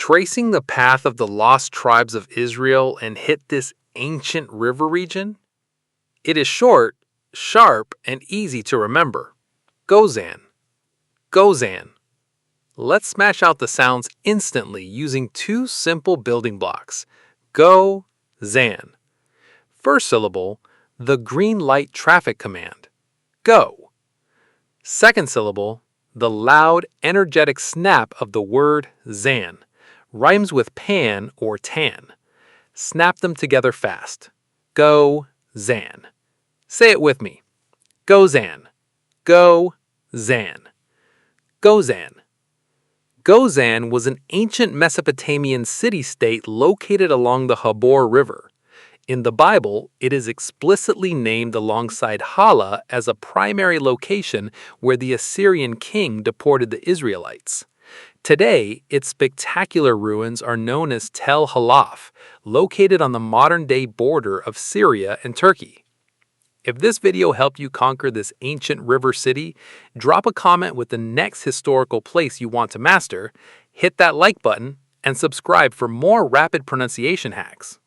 tracing the path of the lost tribes of Israel and hit this ancient river region? It is short, sharp, and easy to remember. Gozan. Gozan. Let's smash out the sounds instantly using two simple building blocks. Go, Zan. First syllable, the green light traffic command. Go. Second syllable, the loud, energetic snap of the word Zan. Rhymes with pan or tan. Snap them together fast. Go, Zan. Say it with me. Gozan. Go, Zan. Gozan. Gozan was an ancient Mesopotamian city-state located along the Habor River. In the Bible, it is explicitly named alongside Hala as a primary location where the Assyrian king deported the Israelites. Today, its spectacular ruins are known as Tel Halaf, located on the modern-day border of Syria and Turkey. If this video helped you conquer this ancient river city, drop a comment with the next historical place you want to master, hit that like button, and subscribe for more rapid pronunciation hacks.